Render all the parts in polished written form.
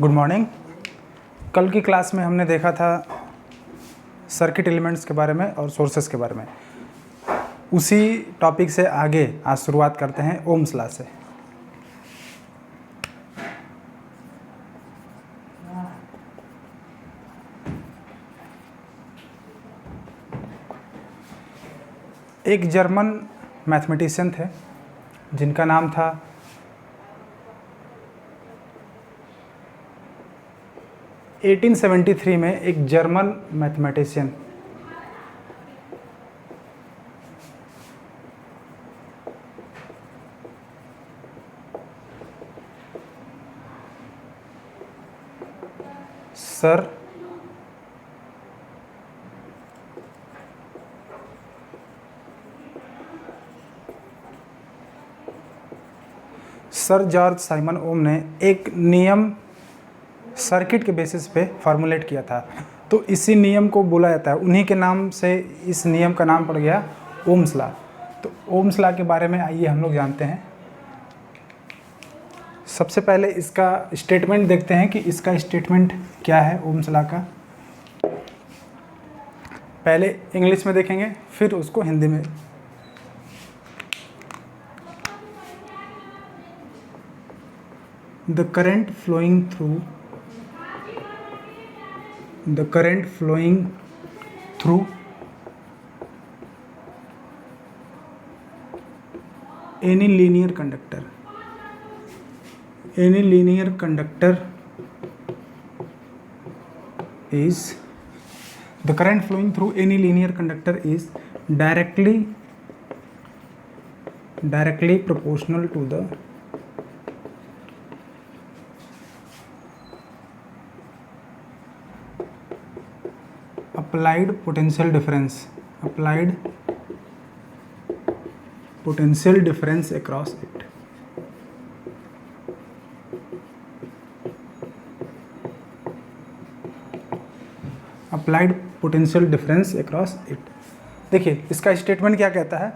Good morning. कल की class में हमने देखा था सर्किट एलिमेंट्स के बारे में और सोर्सेस के बारे में। उसी टॉपिक से आगे आज शुरुआत करते हैं ओम्स लॉ से। एक जर्मन मैथमेटिशियन थे जिनका नाम था एटीन 1873 में एक German mathematician Sir George Simon Ohm ने एक नियम सर्किट के बेसिस पे फॉर्मुलेट किया था। तो इसी नियम को बोला जाता है, उन्हीं के नाम से इस नियम का नाम पड़ गया ओम्स लॉ। तो ओम्स लॉ के बारे में आइए हम लोग जानते हैं। सबसे पहले इसका स्टेटमेंट देखते हैं कि इसका स्टेटमेंट क्या है ओम्स लॉ का। पहले इंग्लिश में देखेंगे फिर उसको हिंदी में। The current flowing through any linear conductor is the current flowing through any linear conductor is directly proportional to the applied potential difference across it. Applied potential difference across it. देखिए इसका statement क्या कहता है।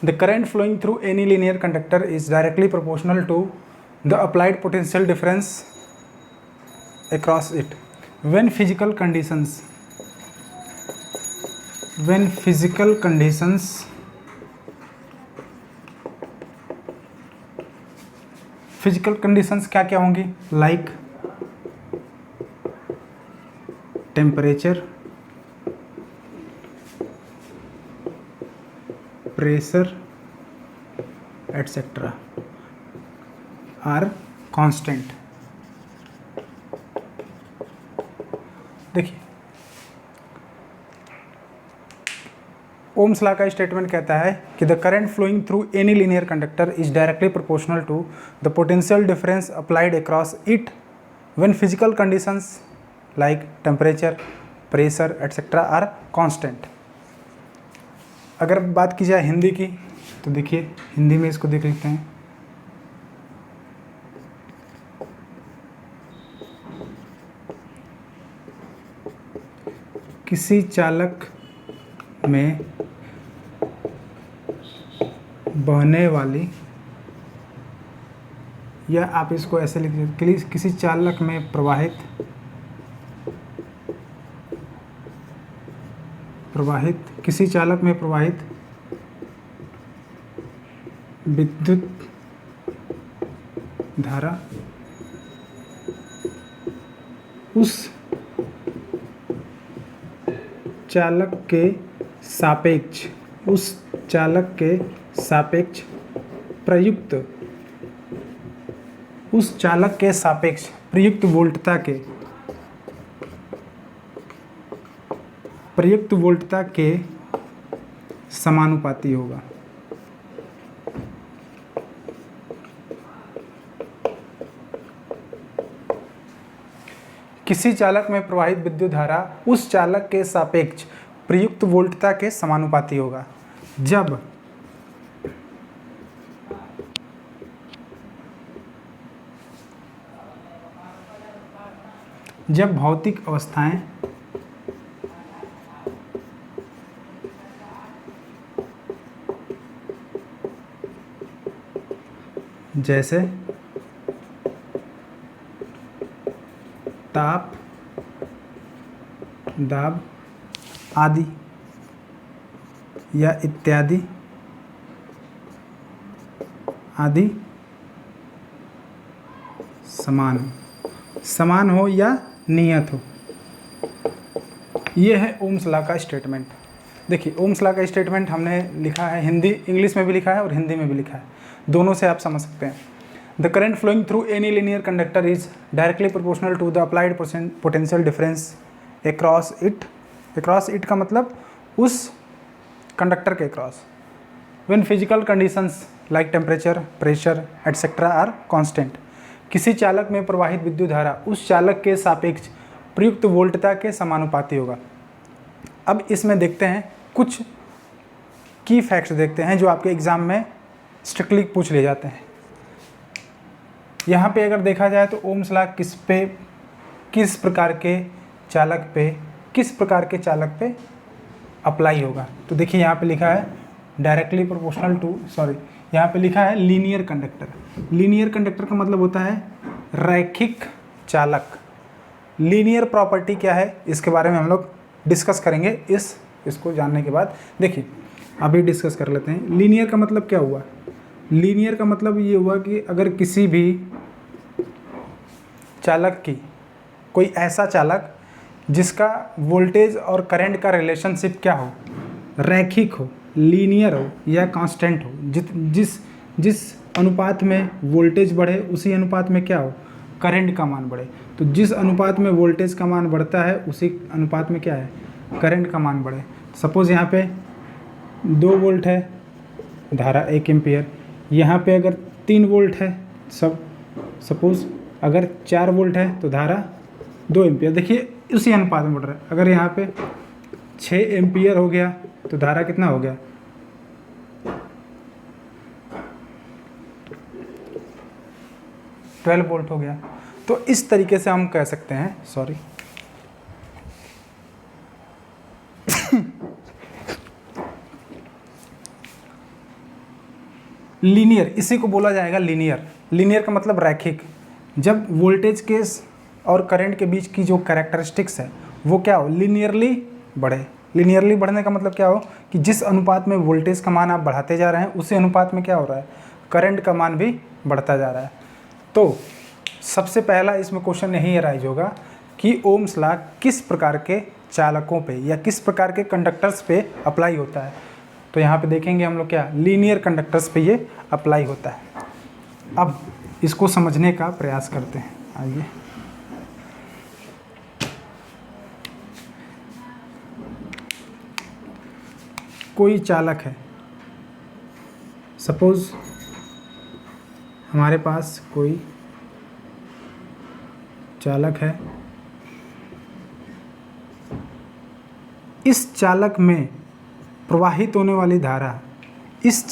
The current flowing through any linear conductor is directly proportional to the applied potential difference across it when physical conditions क्या क्या होंगी, like temperature, pressure etcetera are constant. देखिए Ohm's law का स्टेटमेंट कहता है कि the current flowing through any linear conductor is directly proportional to the potential difference applied across it when physical conditions like temperature, pressure etcetera are constant. अगर बात की जाए हिंदी की तो देखिए हिंदी में इसको देख लेते हैं। किसी चालक में बहने वाली, या आप इसको ऐसे लिख दीजिए, किसी चालक में प्रवाहित विद्युत धारा उस चालक के सापेक्ष प्रयुक्त वोल्टता के समानुपाती होगा। किसी चालक में प्रवाहित विद्युत धारा उस चालक के सापेक्ष प्रयुक्त वोल्टता के समानुपाती होगा जब भौतिक अवस्थाएं जैसे ताप, दाब आदि या इत्यादि आदि समान हो या नियत हो। ये है ओम्स लॉ का स्टेटमेंट। देखिए ओम्स लॉ का स्टेटमेंट हमने लिखा है हिंदी, इंग्लिश में भी लिखा है और हिंदी में भी लिखा है, दोनों से आप समझ सकते हैं। The current flowing through any linear conductor is directly proportional to the applied potential difference across it. Across it का मतलब उस कंडक्टर के across. When physical conditions like temperature, pressure etcetera are constant. किसी चालक में प्रवाहित विद्युत धारा उस चालक के सापेक्ष प्रयुक्त वोल्टता के समानुपाती होगा। अब इसमें देखते हैं कुछ की फैक्ट्स देखते हैं जो आपके एग्जाम में स्ट्रिक्टली पूछ लिए जाते हैं। यहाँ पे अगर देखा जाए तो ओम्स लॉ किस प्रकार के चालक पे अप्लाई होगा। तो देखिए यहाँ पे लिखा है डायरेक्टली प्रोपोर्शनल टू, यहाँ पे लिखा है लीनियर कंडक्टर। लीनियर कंडक्टर का मतलब होता है रैखिक चालक। लीनियर प्रॉपर्टी क्या है इसके बारे में हम लोग डिस्कस करेंगे इसको जानने के बाद। देखिए अभी डिस्कस कर लेते हैं। लीनियर का मतलब क्या हुआ? लीनियर का मतलब ये हुआ कि अगर किसी भी चालक की, कोई ऐसा चालक जिसका वोल्टेज और करंट का रिलेशनशिप क्या हो, रैखिक हो, लीनियर हो या कांस्टेंट हो, जिस अनुपात में वोल्टेज बढ़े उसी अनुपात में क्या हो, करंट का मान बढ़े। तो जिस अनुपात में वोल्टेज का मान बढ़ता है उसी अनुपात में क्या है, करंट का मान बढ़े। सपोज़ यहाँ पे 2 वोल्ट है, धारा 1 एम्पियर। यहाँ पे अगर 3 वोल्ट है, सपोज़ अगर 4 वोल्ट है तो धारा 2 एम्पियर। देखिए उसी अनुपात में बढ़ रहा है। अगर यहाँ पे 6 एम्पियर हो गया तो धारा कितना हो गया, 12 वोल्ट हो गया। तो इस तरीके से हम कह सकते हैं, लीनियर, इसी को बोला जाएगा लीनियर। लीनियर का मतलब रैखिक। जब वोल्टेज के और करंट के बीच की जो कैरेक्टरिस्टिक्स है वो क्या हो, लीनियरली बढ़े। लीनियरली बढ़ने का मतलब क्या हो कि जिस अनुपात में वोल्टेज का मान आप बढ़ाते जा रहे हैं उसी अनुपात में क्या हो रहा है, करंट का मान भी बढ़ता जा रहा है। तो सबसे पहला इसमें क्वेश्चन यही अराइज होगा कि ओम्स लॉ किस प्रकार के चालकों पे या किस प्रकार के कंडक्टर्स पे अप्लाई होता है। तो यहाँ पे देखेंगे हम लोग क्या, लीनियर कंडक्टर्स पे ये अप्लाई होता है। अब इसको समझने का प्रयास करते हैं। आइए कोई चालक है, सपोज हमारे पास कोई चालक है। इस चालक में प्रवाहित होने वाली धारा, इस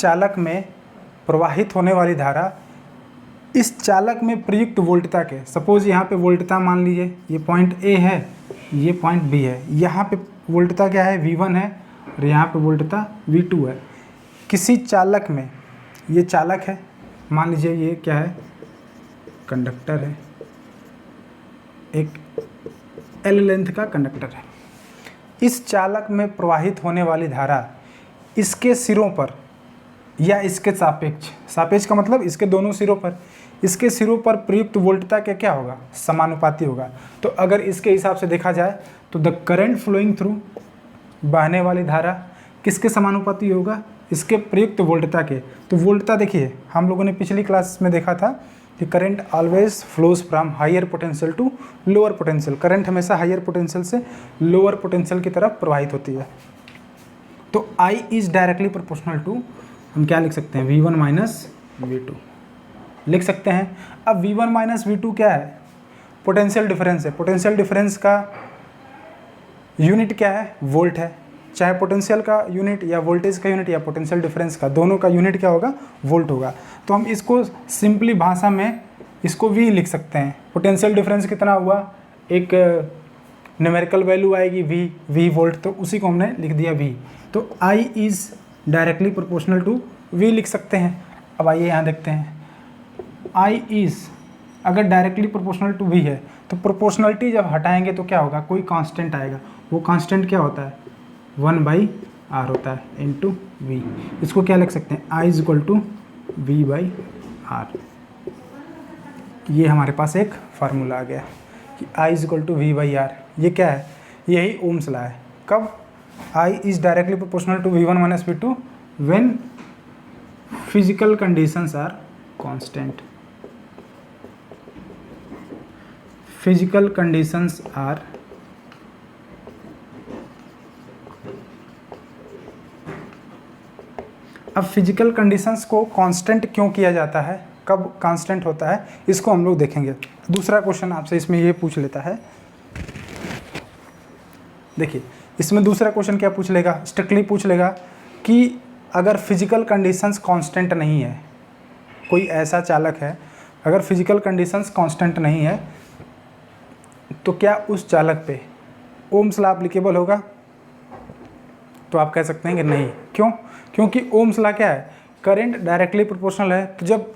चालक में प्रयुक्त वोल्टता के, सपोज यहाँ पे वोल्टता मान लीजिए ये पॉइंट ए है, ये पॉइंट बी है। यहाँ पे वोल्टता क्या है, V1 है और यहाँ पे वोल्टता V2 है। किसी चालक में, ये चालक है, मान लीजिए ये क्या है, कंडक्टर है, एक L लेंथ का कंडक्टर है। इस चालक में प्रवाहित होने वाली धारा इसके सिरों पर या इसके सापेक्ष का मतलब इसके दोनों सिरों पर, इसके सिरों पर प्रयुक्त वोल्टता के क्या होगा, समानुपाती होगा। तो अगर इसके हिसाब से देखा जाए तो द करंट फ्लोइंग थ्रू, बहने वाली धारा किसके समानुपाती होगा, इसके प्रयुक्त वोल्टता के। तो वोल्टता देखिए हम लोगों ने पिछली क्लास में देखा था कि current always flows from higher potential to lower potential. Current हमेशा हायर पोटेंशियल से लोअर पोटेंशियल की तरफ प्रवाहित होती है। तो I is directly proportional to, हम क्या लिख सकते हैं, V1 माइनस V2 लिख सकते हैं। अब V1 माइनस V2 क्या है, पोटेंशियल डिफरेंस है। पोटेंशियल डिफरेंस का यूनिट क्या है, वोल्ट है। चाहे पोटेंशियल का यूनिट या वोल्टेज का यूनिट या पोटेंशियल डिफरेंस का, दोनों का यूनिट क्या होगा, वोल्ट होगा। तो हम इसको सिंपली भाषा में इसको V लिख सकते हैं। पोटेंशियल डिफरेंस कितना हुआ, एक न्यूमेरिकल वैल्यू आएगी V वोल्ट, तो उसी को हमने लिख दिया V। तो I is directly proportional to V लिख सकते हैं। अब आइए यहाँ देखते हैं, I इज़ अगर डायरेक्टली प्रोपोर्शनल टू वी है तो प्रोपोर्शनलिटी जब हटाएंगे तो क्या होगा, कोई कांस्टेंट आएगा। वो कांस्टेंट क्या होता है, 1/r होता है इंटू वी। इसको क्या लिख सकते हैं, I is equal to V/r। ये हमारे पास एक फार्मूला आ गया कि I is equal to V/r। ये क्या है, यही ओम्स लॉ है। कब, I is directly proportional to V1 minus V2 when physical conditions are constant. Physical conditions are अब फिजिकल कंडीशंस को कांस्टेंट क्यों किया जाता है, कब कांस्टेंट होता है, इसको हम लोग देखेंगे। दूसरा क्वेश्चन आपसे इसमें ये पूछ लेता है, देखिए इसमें दूसरा क्वेश्चन क्या पूछ लेगा, स्ट्रिक्टली पूछ लेगा कि अगर फिजिकल कंडीशंस कांस्टेंट नहीं है, कोई ऐसा चालक है अगर फिजिकल कंडीशंस कांस्टेंट नहीं है तो क्या उस चालक पे ओम्स लॉ एप्लीकेबल होगा। तो आप कह सकते हैं कि नहीं। क्यों, क्योंकि ओम्स लॉ क्या है, करंट डायरेक्टली प्रोपोर्शनल है। तो जब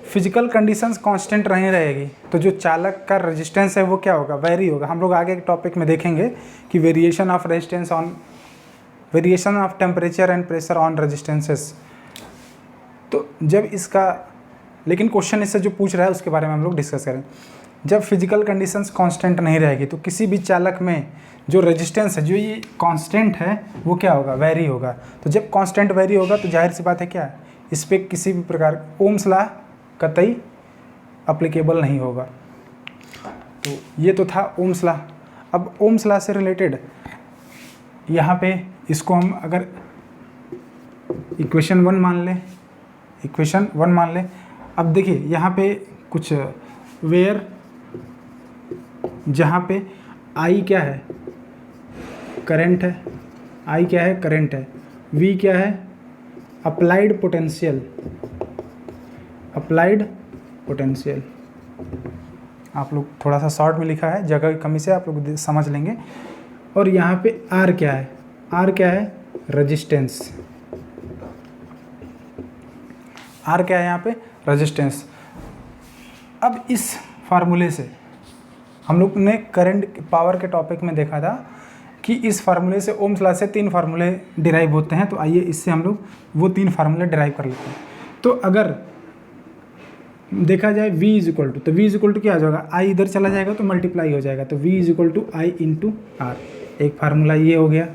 फिजिकल कंडीशंस कांस्टेंट नहीं रहेगी तो जो चालक का रेजिस्टेंस है वो क्या होगा, वेरी होगा। हम लोग आगे के टॉपिक में देखेंगे कि variation of resistance on, variation of temperature and pressure on resistances. तो जब इसका, लेकिन क्वेश्चन इससे जो पूछ रहा है उसके बारे में हम लोग डिस्कस करें। जब फिजिकल कंडीशंस कांस्टेंट नहीं रहेगी तो किसी भी चालक में जो रेजिस्टेंस है, जो ये कांस्टेंट है, वो क्या होगा, वेरी होगा। तो जब कांस्टेंट वेरी होगा तो जाहिर सी बात है क्या, इस पर किसी भी प्रकार ओम्स लॉ कतई अप्लीकेबल नहीं होगा। तो ये तो था ओम्स लॉ। अब ओम्स लॉ से रिलेटेड यहाँ पे इसको हम अगर इक्वेशन 1 मान लें, इक्वेशन 1 मान लें। अब देखिए यहाँ पे कुछ वेयर, जहाँ पे I क्या है, करंट है, I क्या है, करंट है, V क्या है, अप्लाइड पोटेंशियल, अप्लाइड पोटेंशियल। आप लोग थोड़ा सा शॉर्ट में लिखा है, जगह की कमी से आप लोग समझ लेंगे। और यहाँ पे R क्या है, R क्या है, रेजिस्टेंस, R क्या है यहाँ पे, रेजिस्टेंस। अब इस फार्मूले से हम लोग ने करंट पावर के टॉपिक में देखा था कि इस फार्मूले से, ओम्स लॉ से 3 फार्मूले डिराइव होते हैं। तो आइए इससे हम लोग वो 3 फार्मूले डिराइव कर लेते हैं। तो अगर देखा जाए V इज इक्वल टू, तो V इज इक्वल टू क्या आ जाएगा, I इधर चला जाएगा तो मल्टीप्लाई हो जाएगा, तो V is equal to I into R। एक फार्मूला ये हो गया।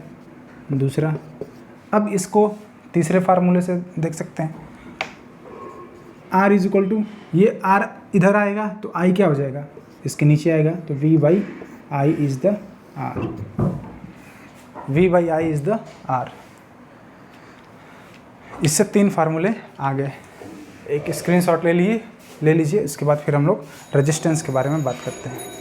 दूसरा, अब इसको तीसरे फार्मूले से देख सकते हैं, R इज इक्वल टू, ये R इधर आएगा तो I क्या हो जाएगा, इसके नीचे आएगा, तो V/I is the R, V/I is the R। इससे 3 फार्मूले आ गए। एक स्क्रीनशॉट ले लीजिए। इसके बाद फिर हम लोग रेजिस्टेंस के बारे में बात करते हैं।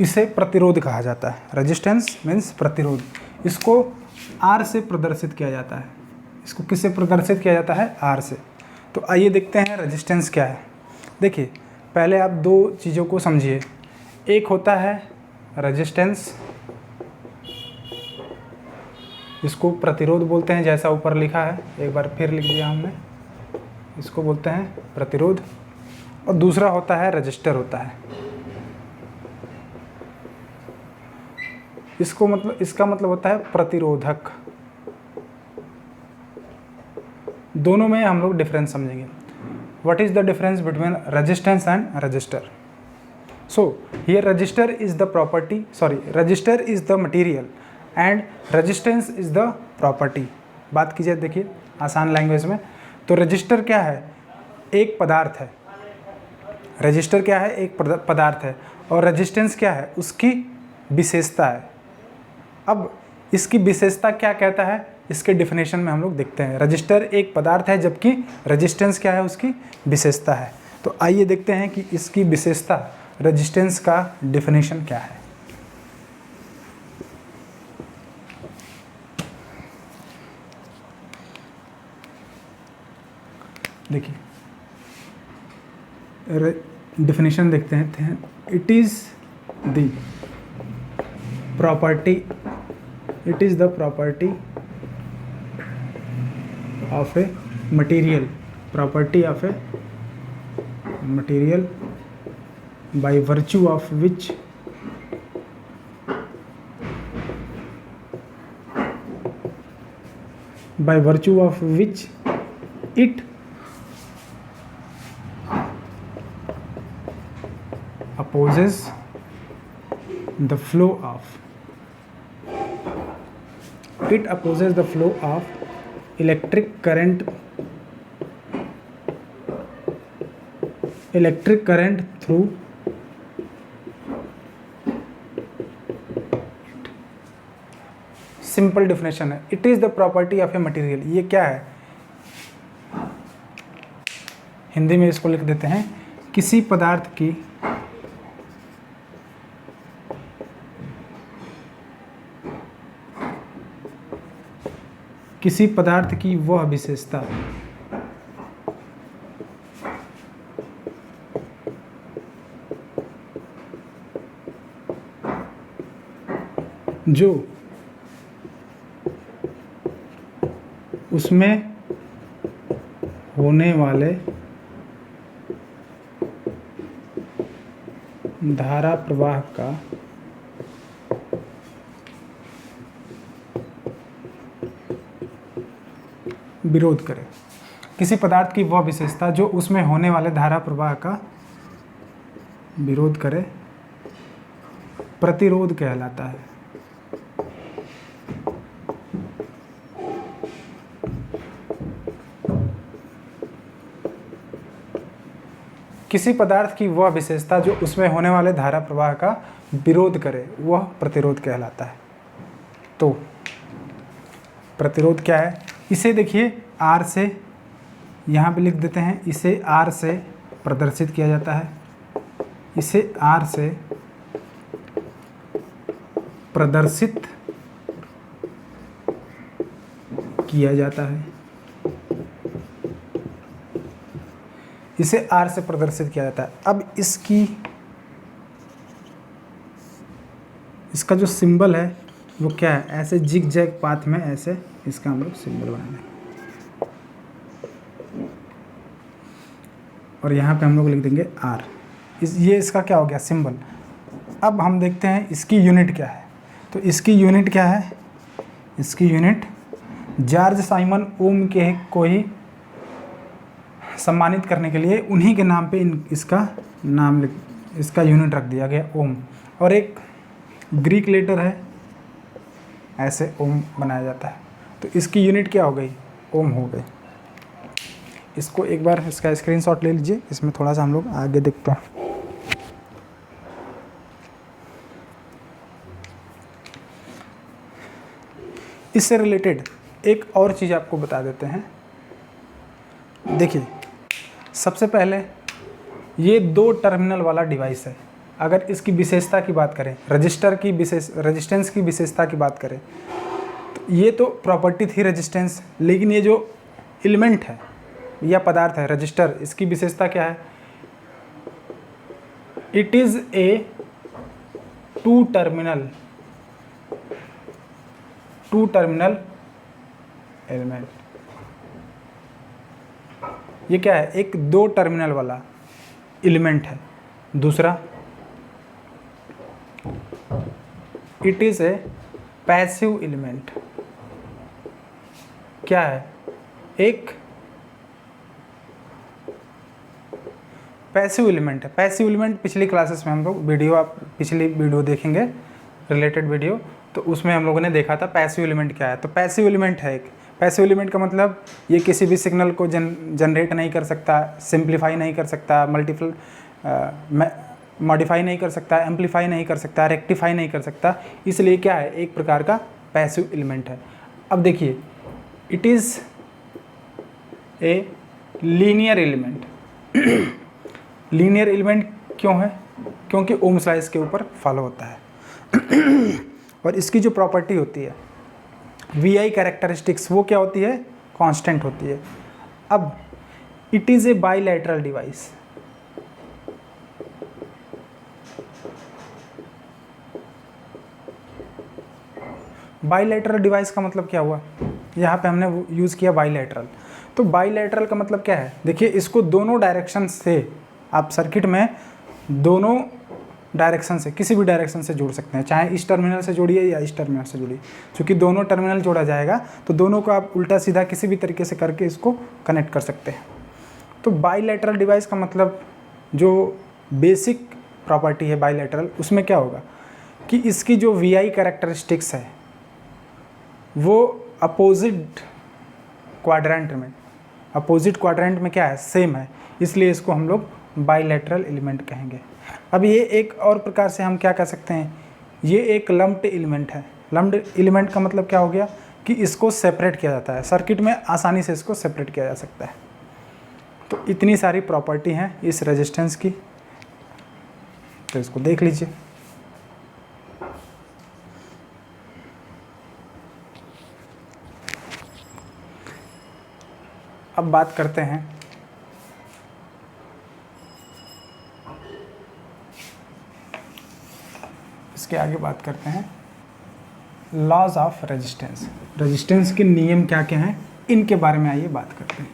इसे प्रतिरोध कहा जाता है। रेजिस्टेंस मीन्स प्रतिरोध। इसको R से प्रदर्शित किया जाता है। इसको किससे प्रदर्शित किया जाता है, R से। तो आइए देखते हैं रेजिस्टेंस क्या है। देखिए पहले आप 2 चीज़ों को समझिए। एक होता है रेजिस्टेंस, इसको प्रतिरोध बोलते हैं, जैसा ऊपर लिखा है, एक बार फिर लिख दिया हमने, इसको बोलते हैं प्रतिरोध। और दूसरा होता है रजिस्टर होता है। इसका मतलब होता है प्रतिरोधक। दोनों में हम लोग डिफरेंस समझेंगे। What is the difference between resistance and register. So here register is the property, register is the material and resistance is the property. बात कीजिए, देखिए आसान लैंग्वेज में, तो रजिस्टर क्या है, एक पदार्थ है। रजिस्टर क्या है, एक पदार्थ है। और रेजिस्टेंस क्या है, उसकी विशेषता है। अब इसकी विशेषता क्या कहता है, इसके डिफिनेशन में हम लोग देखते हैं। रजिस्टर एक पदार्थ है, जबकि रेजिस्टेंस क्या है, उसकी विशेषता है। तो आइए देखते हैं कि इसकी विशेषता रेजिस्टेंस का डिफिनेशन क्या है। देखिए डिफिनेशन देखते हैं। It is the property of a material by virtue of which it opposes the flow of electric current through simple definition है। It is the property of a material, ये क्या है, हिंदी में इसको लिख देते हैं, किसी पदार्थ की वह विशेषता जो उसमें होने वाले धारा प्रवाह का विरोध करे। किसी पदार्थ की वह विशेषता जो उसमें होने वाले धारा प्रवाह का विरोध करे, प्रतिरोध कहलाता है। किसी पदार्थ की वह विशेषता जो उसमें होने वाले धारा प्रवाह का विरोध करे, वह प्रतिरोध कहलाता है। तो प्रतिरोध क्या है, इसे देखिए R से यहाँ पे लिख देते हैं, इसे R से प्रदर्शित किया जाता है, इसे R से प्रदर्शित किया जाता है, इसे R से प्रदर्शित किया जाता है। अब इसका जो सिंबल है वो क्या है, ऐसे जिग जैग पाथ में ऐसे इसका हम लोग सिंबल बनाएंगे और यहाँ पे हम लोग लिख देंगे R। ये इसका क्या हो गया, सिंबल। अब हम देखते हैं इसकी यूनिट क्या है। तो इसकी यूनिट क्या है, इसकी यूनिट जॉर्ज साइमन ओम के को ही सम्मानित करने के लिए उन्हीं के नाम पे इसका यूनिट रख दिया गया, ओम। और एक ग्रीक लेटर है, ऐसे ओम बनाया जाता है। तो इसकी यूनिट क्या हो गई, ओम हो गई। इसको एक बार इसका स्क्रीनशॉट ले लीजिए, इसमें थोड़ा सा हम लोग आगे देखते हैं। इससे रिलेटेड एक और चीज़ आपको बता देते हैं। देखिए सबसे पहले ये 2 टर्मिनल वाला डिवाइस है। अगर इसकी विशेषता की बात करें, रेजिस्टेंस की विशेषता की बात करें, तो ये तो प्रॉपर्टी थी रेजिस्टेंस, लेकिन ये जो एलिमेंट है या पदार्थ है रजिस्टर, इसकी विशेषता क्या है, it is a two terminal element. ये क्या है, एक 2 टर्मिनल वाला एलिमेंट है। दूसरा, it is a passive element. क्या है, एक पैसिव एलिमेंट है। पैसिव एलिमेंट पिछली क्लासेस में हम लोग आप पिछली वीडियो देखेंगे, रिलेटेड वीडियो, तो उसमें हम लोगों ने देखा था पैसिव एलिमेंट क्या है। तो पैसिव एलिमेंट है एक, पैसिव एलिमेंट का मतलब ये किसी भी सिग्नल को जनरेट नहीं कर सकता, सिंप्लीफाई नहीं कर सकता, मॉडिफाई नहीं कर सकता, एम्पलीफाई नहीं कर सकता, रेक्टिफाई नहीं कर सकता, इसलिए क्या है, एक प्रकार का पैसिव एलिमेंट है। अब देखिए, it is a linear element. Linear element क्यों है? क्योंकि ओम्स लॉ इसके ऊपर फॉलो होता है। और इसकी जो प्रॉपर्टी होती है वी आई कैरेक्टरिस्टिक्स, वो क्या होती है, कांस्टेंट होती है। अब it is A bilateral device. Bilateral device का मतलब क्या हुआ, यहाँ पे हमने यूज़ किया बाईलैटरल। तो बाईलैटरल का मतलब क्या है, देखिए इसको दोनों डायरेक्शन से आप सर्किट में दोनों डायरेक्शन से, किसी भी डायरेक्शन से जोड़ सकते हैं, चाहे इस टर्मिनल से जोड़िए या इस टर्मिनल से जोड़िए। क्योंकि दोनों टर्मिनल जोड़ा जाएगा तो दोनों को आप उल्टा सीधा किसी भी तरीके से करके इसको कनेक्ट कर सकते हैं। तो बाईलैटरल डिवाइस का मतलब, जो बेसिक प्रॉपर्टी है बाईलैटरल, उसमें क्या होगा कि इसकी जो वी आई कैरेक्टरिस्टिक्स है वो अपोजिट क्वाड्रेंट में क्या है, सेम है, इसलिए इसको हम लोग बाईलैटरल एलिमेंट कहेंगे। अब ये एक और प्रकार से हम क्या कह सकते हैं, ये एक लम्प्ड एलिमेंट है। लम्प्ड एलिमेंट का मतलब क्या हो गया कि इसको सेपरेट किया जाता है, सर्किट में आसानी से इसको सेपरेट किया जा सकता है। तो इतनी सारी प्रॉपर्टी हैं इस रेजिस्टेंस की, तो इसको देख लीजिए। अब बात करते हैं इसके आगे, बात करते हैं लॉज ऑफ रेजिस्टेंस। रेजिस्टेंस के नियम क्या क्या हैं, इनके बारे में आइए बात करते हैं।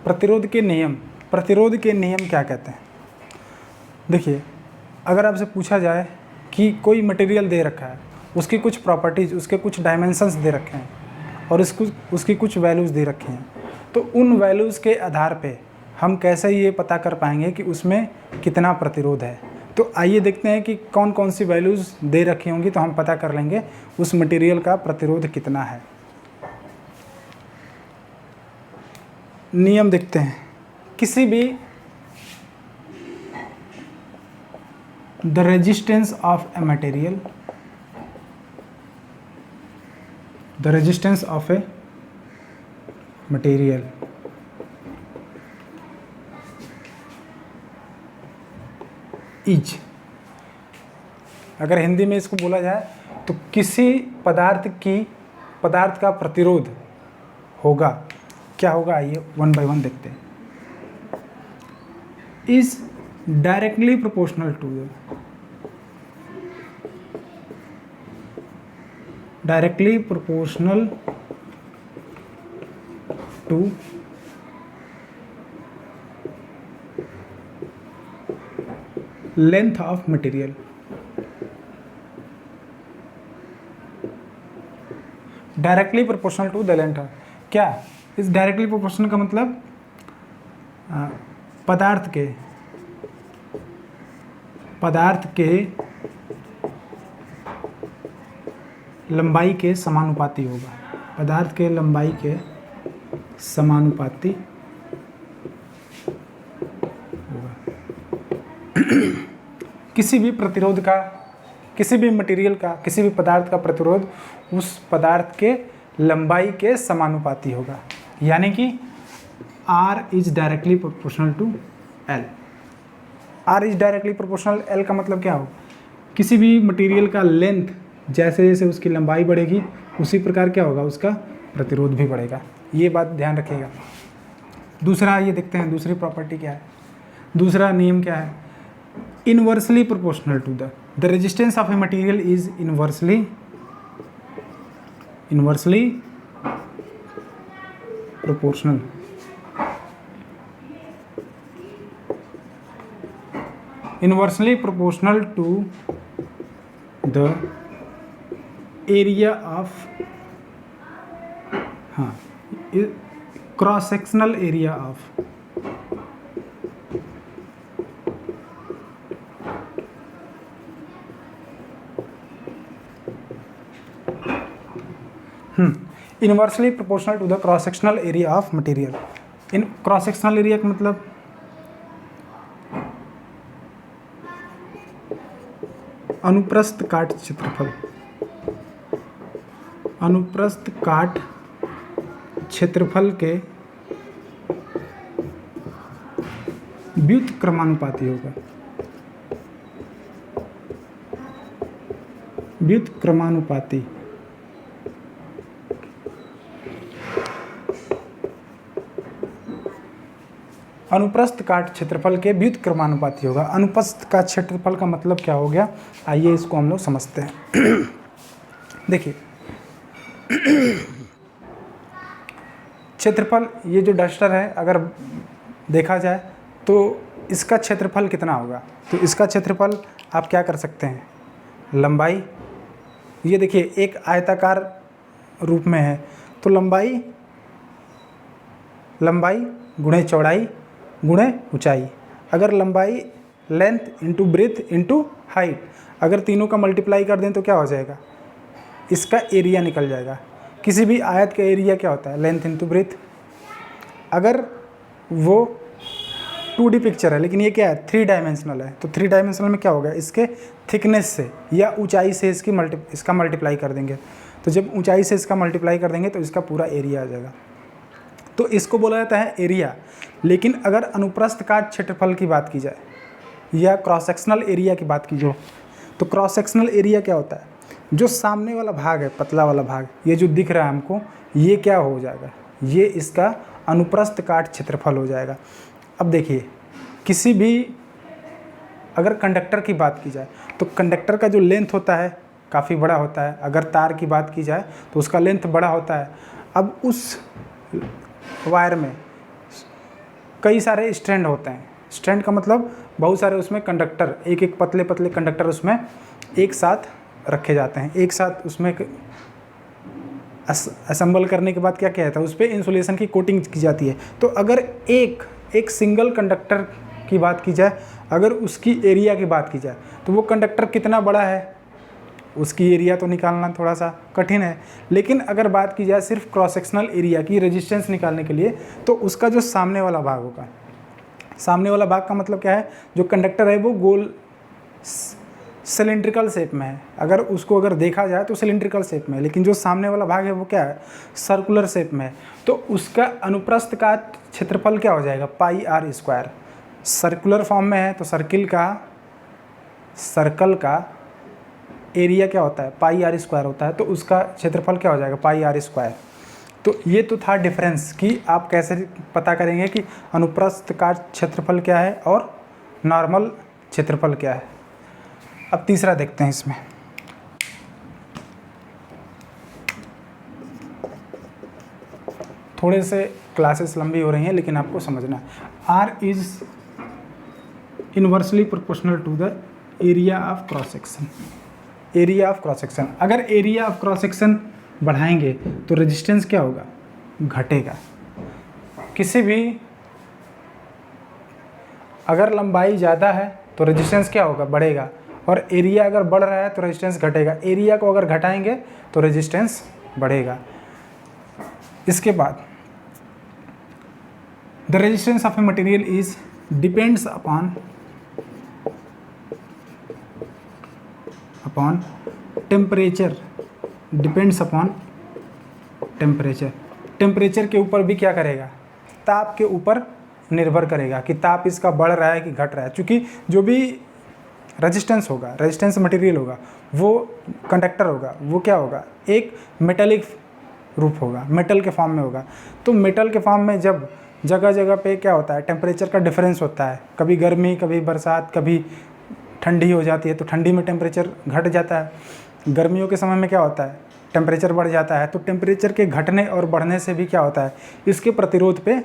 प्रतिरोध के नियम क्या कहते हैं? देखिए, अगर आपसे पूछा जाए कि कोई मटेरियल दे रखा है, उसकी कुछ प्रॉपर्टीज़, उसके कुछ डायमेंशंस दे रखे हैं और उसकी कुछ वैल्यूज़ दे रखी हैं, तो उन वैल्यूज़ के आधार पे हम कैसे ये पता कर पाएंगे कि उसमें कितना प्रतिरोध है? तो आइए देखते हैं कि कौन कौन सी वैल्यूज़ दे रखी होंगी, तो हम पता कर लेंगे उस मटेरियल का प्रतिरोध कितना है। नियम देखते हैं। किसी भी the resistance of a material, the resistance of a material is, अगर हिंदी में इसको बोला जाए तो किसी पदार्थ का प्रतिरोध होगा, क्या होगा, आइए वन बाय वन देखते हैं। Is directly proportional to length of material. Directly proportional to the length. क्या इस डायरेक्टली प्रोपोर्शनल का मतलब पदार्थ के लंबाई के समानुपाती होगा, पदार्थ के लंबाई के समानुपाती होगा। किसी भी प्रतिरोध का, किसी भी मटेरियल का, किसी भी पदार्थ का प्रतिरोध उस पदार्थ के लंबाई के समानुपाती होगा, यानी कि R is directly proportional to L। R is directly proportional L का मतलब क्या हो, किसी भी मटेरियल का लेंथ जैसे जैसे उसकी लंबाई बढ़ेगी उसी प्रकार क्या होगा, उसका प्रतिरोध भी बढ़ेगा। ये बात ध्यान रखिएगा। दूसरा ये देखते हैं, दूसरी प्रॉपर्टी क्या है, दूसरा नियम क्या है, inversely proportional to the resistance of a material is inversely inversely proportional, inversely proportional to the area of, हाँ, cross sectional area of, inversely proportional to the cross sectional area of material. इन cross sectional area का मतलब अनुप्रस्थ काट क्षेत्रफल, अनुप्रस्थ काट क्षेत्रफल के व्युत्क्रमानुपाती होगा, व्युत्क्रमानुपाती। अनुप्रस्थ काट क्षेत्रफल के व्युत्क्रमानुपाती होगा। अनुप्रस्थ काट क्षेत्रफल का मतलब क्या हो गया, आइए इसको हम लोग समझते हैं। देखिए क्षेत्रफल, ये जो डस्टर है अगर देखा जाए तो इसका क्षेत्रफल कितना होगा, तो इसका क्षेत्रफल आप क्या कर सकते हैं, लंबाई, ये देखिए एक आयताकार रूप में है तो लंबाई, लंबाई गुणे चौड़ाई गुणे ऊंचाई। अगर लंबाई length into breadth into height, अगर तीनों का मल्टीप्लाई कर दें तो क्या हो जाएगा, इसका एरिया निकल जाएगा। किसी भी आयत का एरिया क्या होता है, लेंथ इंटू ब्रेथ। अगर वो 2D पिक्चर है लेकिन ये क्या है, 3 डायमेंशनल है, तो 3 डायमेंशनल में क्या होगा, इसके थिकनेस से या ऊंचाई से इसका मल्टीप्लाई कर देंगे, तो जब ऊंचाई से इसका मल्टीप्लाई कर देंगे तो इसका पूरा एरिया आ जाएगा, तो इसको बोला जाता है एरिया। लेकिन अगर अनुप्रस्थ काट क्षेत्रफल की बात की जाए या क्रॉस सेक्शनल एरिया की बात की जाए, तो क्रॉस सेक्शनल एरिया क्या होता है, जो सामने वाला भाग है, पतला वाला भाग, ये जो दिख रहा है हमको, ये क्या हो जाएगा, ये इसका अनुप्रस्थ काट क्षेत्रफल हो जाएगा। अब देखिए किसी भी अगर कंडक्टर की बात की जाए तो कंडक्टर का जो लेंथ होता है काफ़ी बड़ा होता है। अगर तार की बात की जाए तो उसका लेंथ बड़ा होता है। अब उस वायर में कई सारे स्ट्रैंड होते हैं, स्ट्रैंड का मतलब बहुत सारे उसमें कंडक्टर, एक एक पतले पतले कंडक्टर उसमें एक साथ रखे जाते हैं, एक साथ उसमें असेंबल करने के बाद क्या किया जाता है, उस पर इंसुलेशन की कोटिंग की जाती है। तो अगर एक सिंगल कंडक्टर की बात की जाए, अगर उसकी एरिया की बात की जाए तो वो कंडक्टर कितना बड़ा है, उसकी एरिया तो निकालना थोड़ा सा कठिन है। लेकिन अगर बात की जाए सिर्फ क्रॉस सेक्शनल एरिया की रेजिस्टेंस निकालने के लिए, तो उसका जो सामने वाला भाग होगा, सामने वाला भाग का मतलब क्या है, जो कंडक्टर है वो गोल सिलेंड्रिकल शेप में है, अगर उसको अगर देखा जाए तो सिलेंड्रिकल शेप में है, लेकिन जो सामने वाला भाग है वो क्या है, सर्कुलर शेप में है, तो उसका अनुप्रस्थ का क्षेत्रफल क्या हो जाएगा, पाई आर स्क्वायर। सर्कुलर फॉर्म में है तो सर्कल का एरिया क्या होता है, पाई आर स्क्वायर होता है, तो उसका क्षेत्रफल क्या हो जाएगा, पाई आर स्क्वायर। तो ये तो था डिफरेंस कि आप कैसे पता करेंगे कि अनुप्रस्थ का क्षेत्रफल क्या है और नॉर्मल क्षेत्रफल क्या है। अब तीसरा देखते हैं इसमें। थोड़े से क्लासेस लंबी हो रही हैं लेकिन आपको समझना है। R is inversely proportional to the area of cross section. Area of cross section, अगर एरिया ऑफ क्रॉस सेक्शन बढ़ाएंगे तो रेजिस्टेंस क्या होगा, घटेगा। किसी भी अगर लंबाई ज़्यादा है तो रेजिस्टेंस क्या होगा, बढ़ेगा, और एरिया अगर बढ़ रहा है तो रेजिस्टेंस घटेगा। एरिया को अगर घटाएंगे तो रेजिस्टेंस बढ़ेगा। इसके बाद the resistance of a material is depends upon temperature, depends upon temperature. Temperature के ऊपर भी क्या करेगा, ताप के ऊपर निर्भर करेगा कि ताप इसका बढ़ रहा है कि घट रहा है। क्योंकि जो भी रेजिस्टेंस होगा, रेजिस्टेंस मटेरियल होगा, वो कंडक्टर होगा, वो क्या होगा, एक मेटेलिक रूप होगा, मेटल के फॉर्म में होगा। तो मेटल के फॉर्म में जब जगह जगह पे क्या होता है, टेम्परेचर का डिफरेंस होता है, कभी गर्मी, कभी बरसात, कभी ठंडी हो जाती है, तो ठंडी में टेम्परेचर घट जाता है। गर्मियों के समय में क्या होता है, टेम्परेचर बढ़ जाता है तो टेम्परेचर के घटने और बढ़ने से भी क्या होता है, इसके प्रतिरोध पे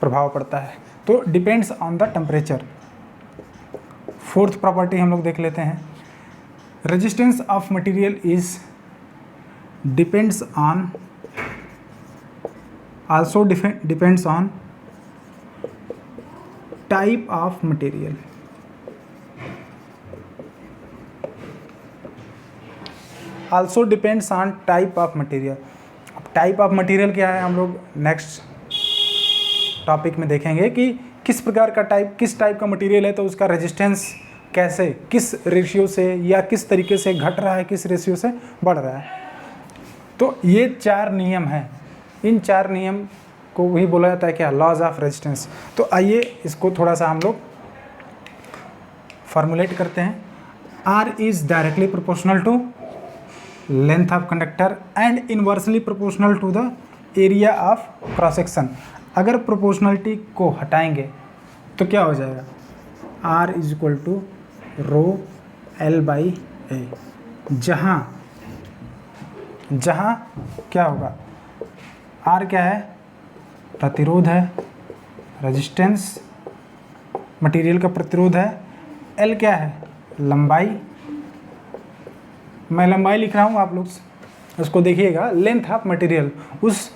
प्रभाव पड़ता है। तो depends on the temperature. Fourth property हम लोग देख लेते हैं, resistance of material is depends on also depends on type of material. Also depends on type of material. अब टाइप ऑफ मटेरियल क्या है, हम लोग नेक्स्ट टॉपिक में देखेंगे कि किस प्रकार का किस टाइप का मटेरियल है तो उसका रेजिस्टेंस कैसे, किस रेशियो से या किस तरीके से घट रहा है, किस रेशियो से बढ़ रहा है। तो ये 4 नियम हैं, इन 4 नियम को भी बोला जाता है क्या, लॉज ऑफ रेजिस्टेंस। तो आइए इसको थोड़ा सा हम लोग फॉर्मुलेट करते हैं। R is directly proportional to length of conductor and inversely proportional to the area of cross section. अगर प्रोपोर्शनलिटी को हटाएंगे तो क्या हो जाएगा, R is equal to rho L by A, जहाँ क्या होगा, R क्या है, प्रतिरोध है, रेजिस्टेंस मटेरियल का प्रतिरोध है, L क्या है, लंबाई, मैं लंबाई लिख रहा हूँ, आप लोग उसको देखिएगा, लेंथ ऑफ मटेरियल, उस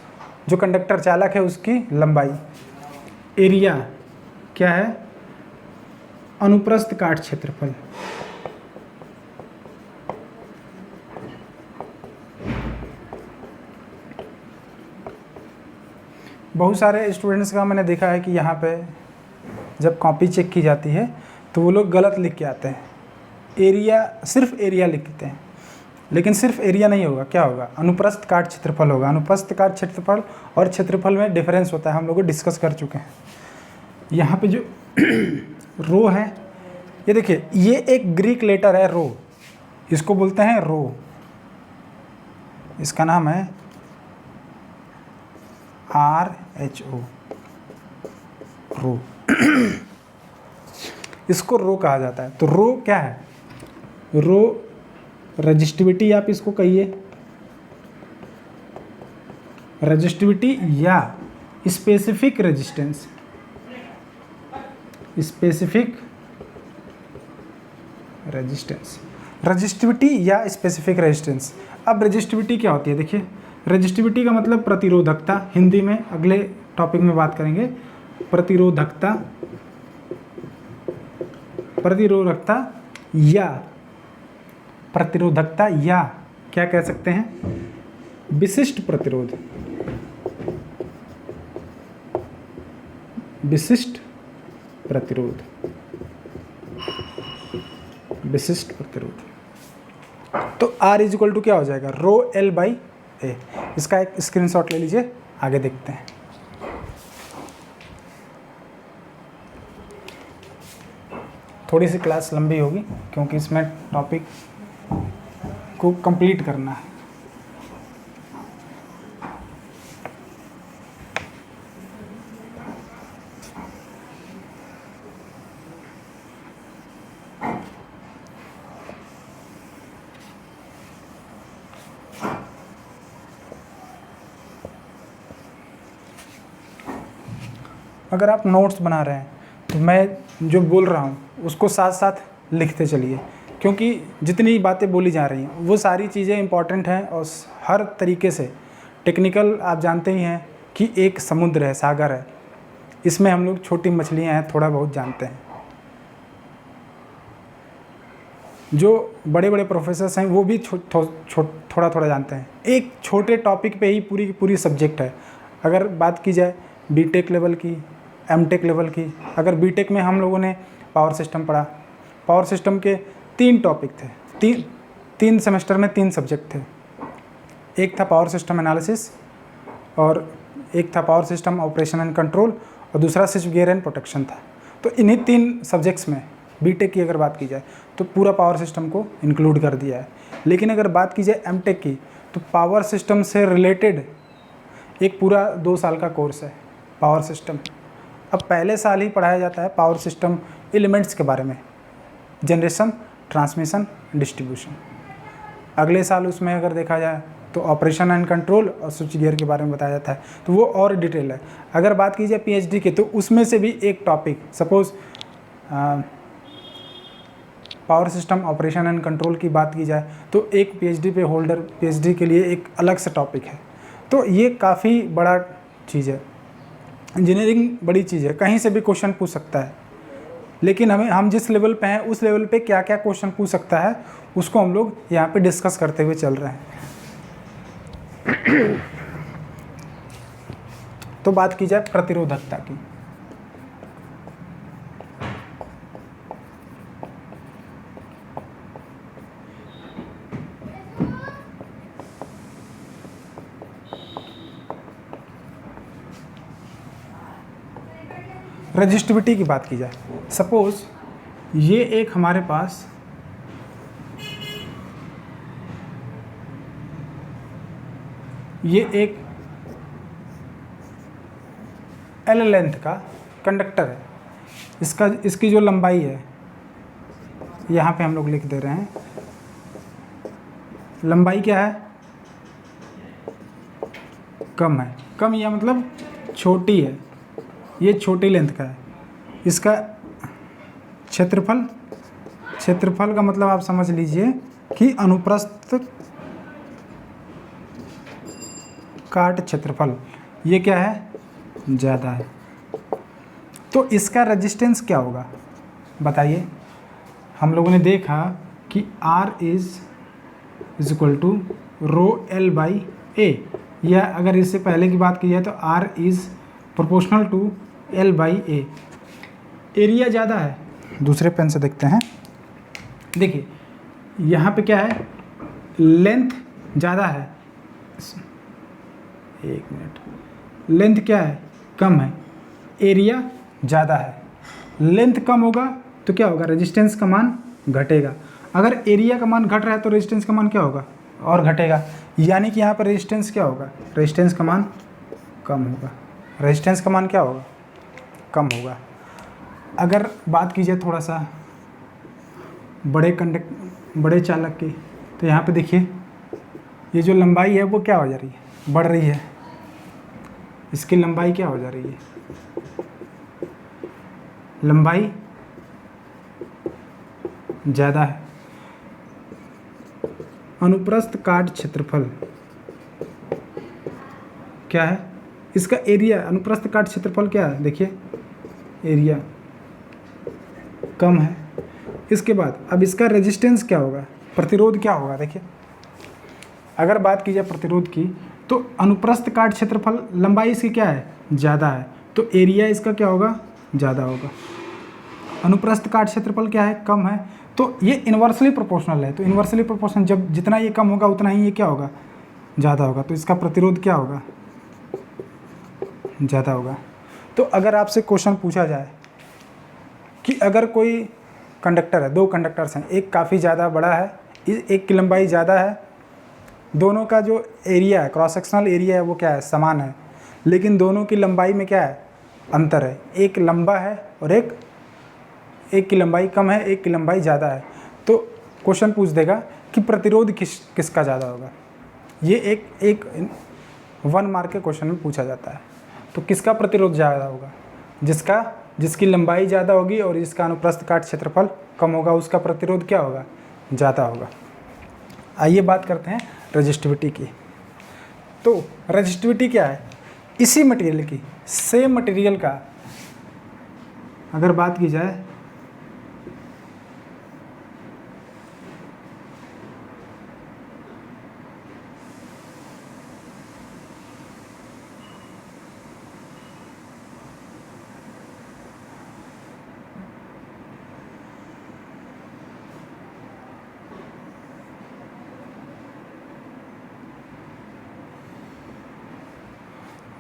जो कंडक्टर चालक है उसकी लंबाई, एरिया क्या है, अनुप्रस्थ काट क्षेत्रफल, बहुत सारे स्टूडेंट्स का मैंने देखा है कि यहाँ पे जब कॉपी चेक की जाती है तो वो लोग गलत लिख के आते हैं, एरिया सिर्फ एरिया लिखते हैं, लेकिन सिर्फ एरिया नहीं होगा, क्या होगा, अनुप्रस्थ काट क्षेत्रफल होगा। अनुप्रस्थ काट क्षेत्रफल और क्षेत्रफल में डिफरेंस होता है, हम लोग डिस्कस कर चुके हैं। यहाँ पे जो रो है, ये देखिए, ये एक ग्रीक लेटर है रो, इसको बोलते हैं रो, इसका नाम है RHO, रो इसको रो कहा जाता है। तो रो क्या है, रो रजिस्टिविटी आप इसको कहिए, रजिस्टिविटी या specific resistance, specific resistance, resistivity या स्पेसिफिक रेजिस्टेंस। अब रजिस्टिविटी क्या होती है, देखिए, रजिस्टिविटी का मतलब प्रतिरोधकता, हिंदी में अगले टॉपिक में बात करेंगे, प्रतिरोधकता, प्रतिरोधकता या क्या कह सकते हैं, विशिष्ट प्रतिरोध, विशिष्ट प्रतिरोध, विशिष्ट प्रतिरोध। तो R इज इक्वल टू क्या हो जाएगा, रो L बाई ए। इसका एक स्क्रीनशॉट ले लीजिए, आगे देखते हैं। थोड़ी सी क्लास लंबी होगी क्योंकि इसमें टॉपिक को कंप्लीट करना है। अगर आप नोट्स बना रहे हैं तो मैं जो बोल रहा हूँ उसको साथ साथ लिखते चलिए, क्योंकि जितनी बातें बोली जा रही हैं वो सारी चीज़ें इंपॉर्टेंट हैं और हर तरीके से टेक्निकल। आप जानते ही हैं कि एक समुद्र है, सागर है, इसमें हम लोग छोटी मछलियाँ हैं, थोड़ा बहुत जानते हैं। जो बड़े बड़े प्रोफेसर्स हैं वो भी थोड़ा थोड़ा जानते हैं। एक छोटे टॉपिक पे ही पूरी की पूरी सब्जेक्ट है। अगर बात की जाए बीटेक लेवल की, एमटेक लेवल की, अगर बीटेक में हम लोगों ने पावर सिस्टम पढ़ा, पावर सिस्टम के 3 टॉपिक थे, तीन सेमेस्टर में 3 सब्जेक्ट थे। एक था पावर सिस्टम एनालिसिस, और एक था power system operation and control, और दूसरा स्विच गियर एंड प्रोटेक्शन था। तो इन्हीं 3 सब्जेक्ट्स में बीटेक की अगर बात की जाए तो पूरा पावर सिस्टम को इंक्लूड कर दिया है। लेकिन अगर बात की जाए एमटेक की तो पावर सिस्टम से रिलेटेड एक पूरा 2 साल का कोर्स है पावर सिस्टम। अब पहले साल ही पढ़ाया जाता है पावर सिस्टम एलिमेंट्स के बारे में, जनरेशन, ट्रांसमिशन, डिस्ट्रीब्यूशन। अगले साल उसमें अगर देखा जाए तो ऑपरेशन एंड कंट्रोल और स्विच गियर के बारे में बताया जाता है, तो वो और डिटेल है। अगर बात की जाए पीएचडी की, तो उसमें से भी एक topic, suppose power system operation and control की बात की जाए, तो एक पीएचडी पे होल्डर पीएचडी के लिए एक अलग से टॉपिक है। तो ये काफ़ी बड़ा चीज़ है, इंजीनियरिंग बड़ी चीज़ है, कहीं से भी क्वेश्चन पूछ सकता है। लेकिन हम जिस लेवल पे हैं उस लेवल पे क्या क्या क्वेश्चन पूछ सकता है उसको हम लोग यहाँ पे डिस्कस करते हुए चल रहे हैं। तो बात की जाए प्रतिरोधकता की। रजिस्टिविटी की बात की जाए, सपोज ये एक हमारे पास ये एक एल लेंथ का कंडक्टर है, इसकी जो लंबाई है यहाँ पे हम लोग लिख दे रहे हैं, लंबाई क्या है, कम है, कम या मतलब छोटी है, ये छोटी लेंथ का है। इसका क्षेत्रफल का मतलब आप समझ लीजिए कि अनुप्रस्थ काट क्षेत्रफल, ये क्या है, ज़्यादा है। तो इसका रेजिस्टेंस क्या होगा बताइए। हम लोगों ने देखा कि R is equal to rho L by A, या अगर इससे पहले की बात की जाए तो R is proportional to L by A. एरिया ज़्यादा है, दूसरे पेन से देखते हैं। देखिए यहाँ पे क्या है, लेंथ ज़्यादा है, एक मिनट, लेंथ क्या है, कम है, एरिया ज़्यादा है। लेंथ कम होगा तो क्या होगा, रेजिस्टेंस का मान घटेगा। अगर एरिया का मान घट रहा है तो रेजिस्टेंस का मान क्या होगा, और घटेगा। यानी कि यहाँ पर रेजिस्टेंस क्या होगा, रेजिस्टेंस का मान कम होगा, रेजिस्टेंस का मान क्या होगा, कम होगा। अगर बात की जाए थोड़ा सा बड़े चालक की, तो यहाँ पे देखिए ये जो लंबाई है वो क्या हो जा रही है, बढ़ रही है, इसकी लंबाई क्या हो जा रही है, लंबाई ज़्यादा है। अनुप्रस्थ काट क्षेत्रफल क्या है, इसका एरिया, अनुप्रस्थ काट क्षेत्रफल क्या है, देखिए एरिया कम है। इसके बाद अब इसका रेजिस्टेंस क्या होगा, प्रतिरोध क्या होगा। देखिए अगर बात की जाए प्रतिरोध की, तो अनुप्रस्थ काट क्षेत्रफल, लंबाई इसकी क्या है, ज़्यादा है, तो एरिया इसका क्या होगा, ज़्यादा होगा। अनुप्रस्थ काट क्षेत्रफल क्या है, कम है, तो ये इन्वर्सली प्रोपोर्शनल है। तो इन्वर्सली प्रोपोर्शनल, जब जितना ये कम होगा उतना ही ये क्या होगा, ज़्यादा होगा। तो इसका प्रतिरोध क्या होगा, ज़्यादा होगा। तो अगर आपसे क्वेश्चन पूछा जाए कि अगर कोई कंडक्टर है, दो कंडक्टर्स हैं, एक काफ़ी ज़्यादा बड़ा है, एक की लंबाई ज़्यादा है, दोनों का जो एरिया है, क्रॉस सेक्शनल एरिया है वो क्या है, समान है, लेकिन दोनों की लंबाई में क्या है, अंतर है, एक लंबा है और एक की लंबाई कम है, एक की लंबाई ज़्यादा है। तो क्वेश्चन पूछ देगा कि प्रतिरोध किसका ज़्यादा होगा। ये एक 1 मार्क के क्वेश्चन में पूछा जाता है। तो किसका प्रतिरोध ज़्यादा होगा, जिसकी लंबाई ज़्यादा होगी और जिसका अनुप्रस्थ काट क्षेत्रफल कम होगा, उसका प्रतिरोध क्या होगा, ज़्यादा होगा। आइए बात करते हैं रेजिस्टिविटी की। तो रेजिस्टिविटी क्या है, इसी मटेरियल की, सेम मटेरियल का अगर बात की जाए,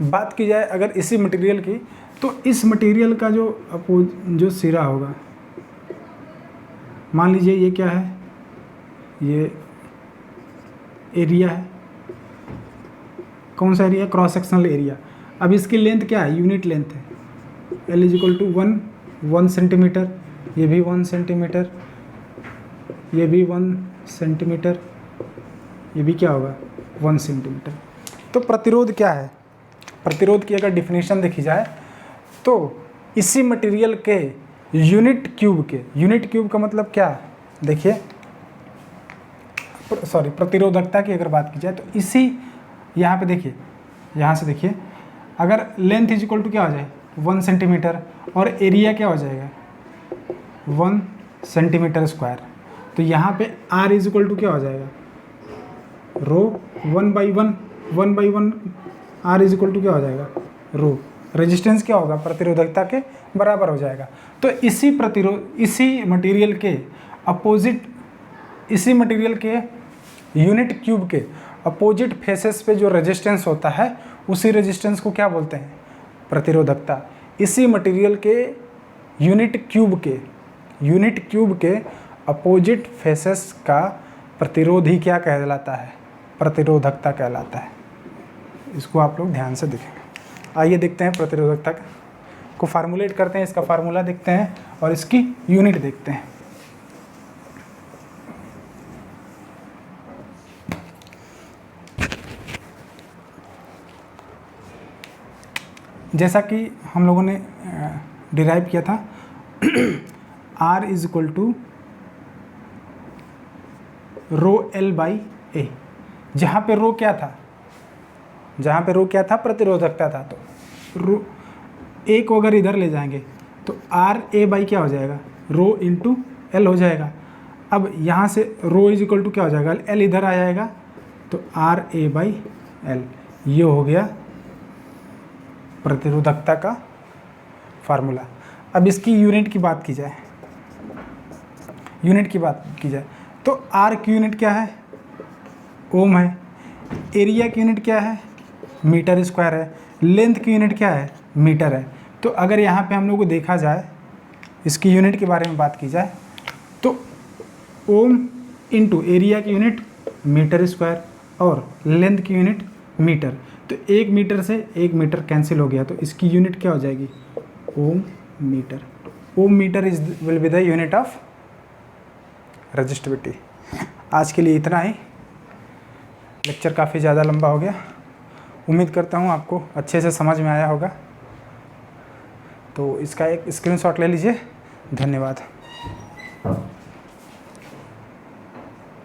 बात की जाए अगर इसी मटेरियल की, तो इस मटेरियल का जो सिरा होगा, मान लीजिए ये क्या है, ये एरिया है, कौन सा एरिया, क्रॉस सेक्शनल एरिया। अब इसकी लेंथ क्या है, यूनिट लेंथ है, L is equal to 1 centimetre, ये भी 1 सेंटीमीटर, ये भी 1 सेंटीमीटर, ये भी क्या होगा 1 सेंटीमीटर। तो प्रतिरोध क्या है? प्रतिरोध की अगर डिफिनीशन देखी जाए तो इसी मटेरियल के यूनिट क्यूब का मतलब क्या? देखिए, सॉरी, प्रतिरोधकता की अगर बात की जाए तो इसी यहाँ पे देखिए, यहाँ से देखिए, अगर लेंथ इज इक्वल टू क्या हो जाए 1 सेंटीमीटर और एरिया क्या हो जाएगा 1 सेंटीमीटर स्क्वायर, तो यहाँ पे r इज इक्वल टू क्या हो जाएगा रो 1/1 r इज इक्वल टू क्या हो जाएगा रो। रेजिस्टेंस क्या होगा? प्रतिरोधकता के बराबर हो जाएगा। तो इसी मटेरियल के अपोजिट, इसी मटेरियल के यूनिट क्यूब के अपोजिट फेसेस पे जो रेजिस्टेंस होता है उसी रेजिस्टेंस को क्या बोलते हैं? प्रतिरोधकता। इसी मटेरियल के यूनिट क्यूब के अपोजिट फेसेस का प्रतिरोध ही क्या कहलाता है? प्रतिरोधकता कहलाता है। इसको आप लोग ध्यान से देखेंगे। आइए देखते हैं प्रतिरोधकता को फार्मूलेट करते हैं, इसका फार्मूला देखते हैं और इसकी यूनिट देखते हैं। जैसा कि हम लोगों ने डिराइव किया था R is equal to rho L by A. जहाँ पे रो क्या था? प्रतिरोधकता था। तो रो ए को अगर इधर ले जाएंगे तो R A बाई क्या हो जाएगा रो इंटू L हो जाएगा। अब यहाँ से रो इज इक्वल टू क्या हो जाएगा L इधर आ जाएगा तो R A बाई L, ये हो गया प्रतिरोधकता का फार्मूला। अब इसकी यूनिट की बात की जाए तो R की यूनिट क्या है? ओम है। एरिया की यूनिट क्या है? मीटर स्क्वायर है। लेंथ की यूनिट क्या है? मीटर है। तो अगर यहाँ पे हम लोग को देखा जाए, इसकी यूनिट के बारे में बात की जाए तो ओम इंटू एरिया की यूनिट मीटर स्क्वायर और लेंथ की यूनिट मीटर। तो 1 मीटर से 1 मीटर कैंसिल हो गया, तो इसकी यूनिट क्या हो जाएगी? Ohm metre. Ohm metre will be the unit of resistivity. आज के लिए इतना ही। लेक्चर काफ़ी ज़्यादा लंबा हो गया। उम्मीद करता हूँ आपको अच्छे से समझ में आया होगा। तो इसका एक स्क्रीनशॉट ले लीजिए। धन्यवाद।